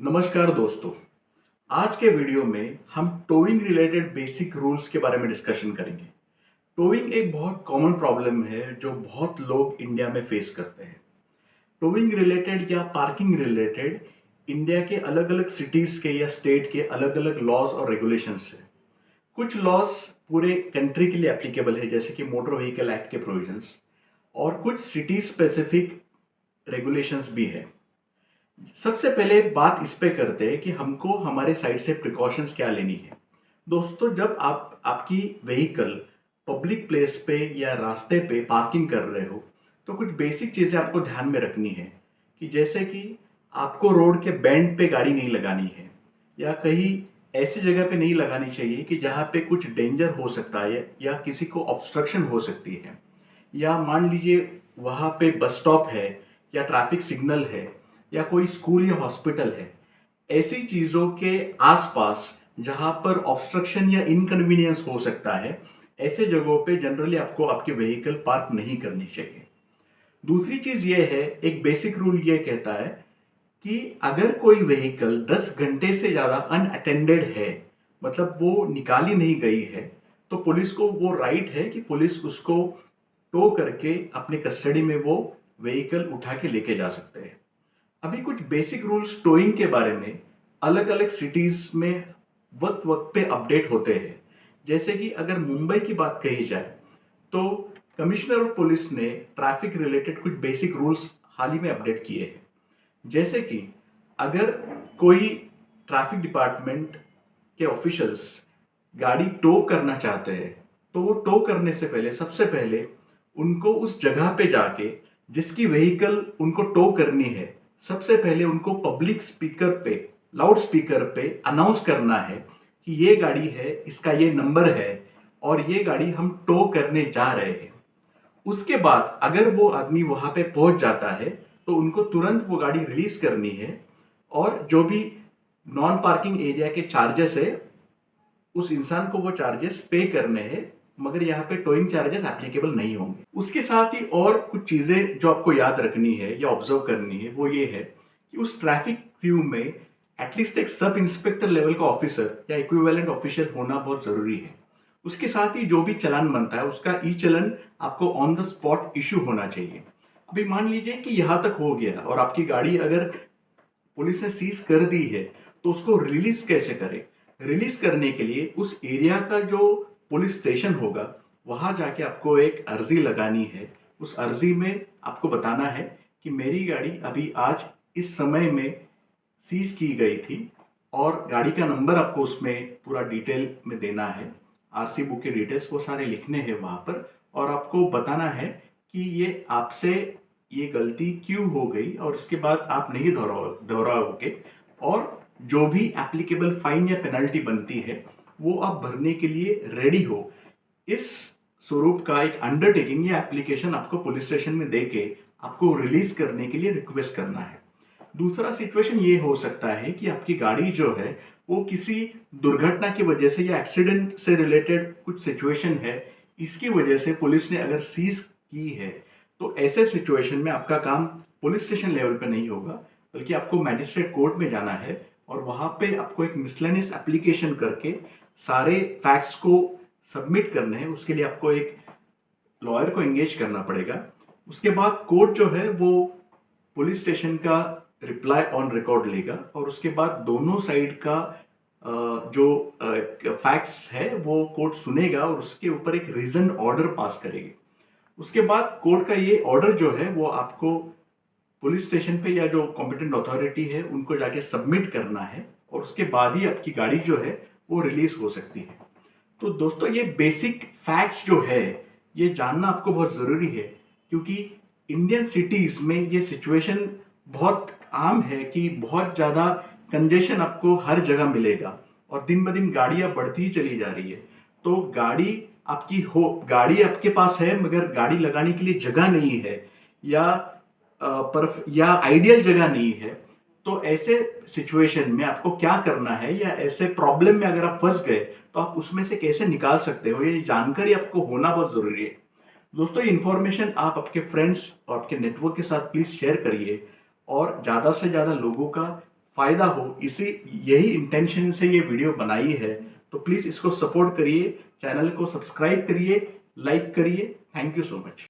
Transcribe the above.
नमस्कार दोस्तों। आज के वीडियो में हम टोइंग रिलेटेड बेसिक रूल्स के बारे में डिस्कशन करेंगे। टोइंग एक बहुत कॉमन प्रॉब्लम है जो बहुत लोग इंडिया में फेस करते हैं। टोइंग रिलेटेड या पार्किंग रिलेटेड इंडिया के अलग अलग सिटीज़ के या स्टेट के अलग अलग लॉज और रेगुलेशंस हैं। कुछ लॉज पूरे कंट्री के लिए एप्लीकेबल है, जैसे कि मोटर व्हीकल एक्ट के प्रोविजंस, और कुछ सिटी स्पेसिफिक रेगुलेशंस भी है। सबसे पहले बात इस पे करते हैं कि हमको हमारे साइड से प्रिकॉशंस क्या लेनी है। दोस्तों, जब आप आपकी व्हीकल पब्लिक प्लेस पे या रास्ते पे पार्किंग कर रहे हो तो कुछ बेसिक चीज़ें आपको ध्यान में रखनी है कि जैसे कि आपको रोड के बेंड पे गाड़ी नहीं लगानी है या कहीं ऐसी जगह पे नहीं लगानी चाहिए कि जहाँ पे कुछ डेंजर हो सकता है या किसी को ऑब्स्ट्रक्शन हो सकती है, या मान लीजिए वहाँ पे बस स्टॉप है या ट्रैफिक सिग्नल है या कोई स्कूल या हॉस्पिटल है। ऐसी चीज़ों के आसपास जहाँ पर ऑब्स्ट्रक्शन या इनकन्वीनियंस हो सकता है, ऐसे जगहों पे जनरली आपको आपकी व्हीकल पार्क नहीं करनी चाहिए। दूसरी चीज़ ये है, एक बेसिक रूल ये कहता है कि अगर कोई व्हीकल 10 घंटे से ज़्यादा अनअटेंडेड है, मतलब वो निकाली नहीं गई है, तो पुलिस को वो राइट है कि पुलिस उसको टो करके अपने कस्टडी में वो व्हीकल उठा के लेके जा सकते हैं। अभी कुछ बेसिक रूल्स टोइंग के बारे में अलग अलग सिटीज में वक्त वक्त पे अपडेट होते हैं। जैसे कि अगर मुंबई की बात कही जाए तो कमिश्नर ऑफ पुलिस ने ट्रैफिक रिलेटेड कुछ बेसिक रूल्स हाल ही में अपडेट किए हैं। जैसे कि अगर कोई ट्रैफिक डिपार्टमेंट के ऑफिशियल्स गाड़ी टो करना चाहते हैं तो वो टो करने से पहले सबसे पहले उनको उस जगह पे जाके जिसकी व्हीकल उनको टो करनी है, सबसे पहले उनको पब्लिक स्पीकर पे, लाउड स्पीकर पे अनाउंस करना है कि ये गाड़ी है, इसका ये नंबर है और ये गाड़ी हम टो करने जा रहे हैं। उसके बाद अगर वो आदमी वहां पे पहुंच जाता है तो उनको तुरंत वो गाड़ी रिलीज करनी है और जो भी नॉन पार्किंग एरिया के चार्जेस है उस इंसान को वो चार्जेस पे करने हैं, मगर यहाँ पे टोइंग चार्जेस एप्लीकेबल नहीं होंगे। उसके साथ ही और कुछ चीजें जो आपको याद रखनी है या ऑब्जर्व करनी है वो ये है कि उस ट्रैफिक क्यू में एटलीस्ट एक सब इंस्पेक्टर लेवल का ऑफिसर या इक्विवेलेंट ऑफिसर होना बहुत जरूरी है। उसके साथ ही जो भी चालान बनता है उसका ई चलन आपको ऑन द स्पॉट इशू होना चाहिए। अभी मान लीजिए कि यहाँ तक हो गया और आपकी गाड़ी अगर पुलिस ने सीज कर दी है तो उसको रिलीज कैसे करें। रिलीज करने के लिए उस एरिया का जो पुलिस स्टेशन होगा वहां जाके आपको एक अर्जी लगानी है। उस अर्जी में आपको बताना है कि मेरी गाड़ी अभी आज इस समय में सीज की गई थी और गाड़ी का नंबर आपको उसमें पूरा डिटेल में देना है। आरसी बुक के डिटेल्स वो सारे लिखने हैं वहां पर और आपको बताना है कि ये आपसे ये गलती क्यों हो गई और इसके बाद आप नहीं दोहराओगे और जो भी एप्लीकेबल फाइन या पेनल्टी बनती है वो आप भरने के लिए रेडी हो। इस स्वरूप का एक अंडरटेकिंग या एप्लीकेशन आपको पुलिस स्टेशन में देके आपको रिलीज करने के लिए रिक्वेस्ट करना है। दूसरा सिचुएशन ये हो सकता है कि आपकी गाड़ी जो है वो किसी दुर्घटना की वजह से या एक्सीडेंट से रिलेटेड कुछ सिचुएशन है, इसकी वजह से पुलिस ने अगर सीज की है तो ऐसे सिचुएशन में आपका काम पुलिस स्टेशन लेवल पे नहीं होगा, बल्कि आपको मैजिस्ट्रेट कोर्ट में जाना है और वहां पे आपको एक मिसलेनियस एप्लीकेशन करके सारे फैक्ट्स को सबमिट करने हैं। उसके लिए आपको एक लॉयर को एंगेज करना पड़ेगा। उसके बाद कोर्ट जो है वो पुलिस स्टेशन का रिप्लाई ऑन रिकॉर्ड लेगा और उसके बाद दोनों साइड का जो फैक्ट्स है वो कोर्ट सुनेगा और उसके ऊपर एक रीजन ऑर्डर पास करेगी। उसके बाद कोर्ट का ये ऑर्डर जो है वो आपको पुलिस स्टेशन पे या जो कॉम्पिटेंट अथॉरिटी है उनको जाके सबमिट करना है और उसके बाद ही आपकी गाड़ी जो है वो रिलीज हो सकती है। तो दोस्तों, ये बेसिक फैक्ट्स जो है ये जानना आपको बहुत ज़रूरी है, क्योंकि इंडियन सिटीज़ में ये सिचुएशन बहुत आम है कि बहुत ज़्यादा कंजेशन आपको हर जगह मिलेगा और दिन ब दिन गाड़ियाँ बढ़ती ही चली जा रही है। तो गाड़ी आपके पास है मगर गाड़ी लगाने के लिए जगह नहीं है या या आइडियल जगह नहीं है, तो ऐसे सिचुएशन में आपको क्या करना है या ऐसे प्रॉब्लम में अगर आप फंस गए तो आप उसमें से कैसे निकाल सकते हो, ये जानकारी आपको होना बहुत जरूरी है। दोस्तों, ये इन्फॉर्मेशन आप आपके फ्रेंड्स और आपके नेटवर्क के साथ प्लीज शेयर करिए और ज्यादा से ज्यादा लोगों का फ़ायदा हो, इसी यही इंटेंशन से ये वीडियो बनाई है। तो प्लीज़ इसको सपोर्ट करिए, चैनल को सब्सक्राइब करिए, लाइक करिए। Thank you so much.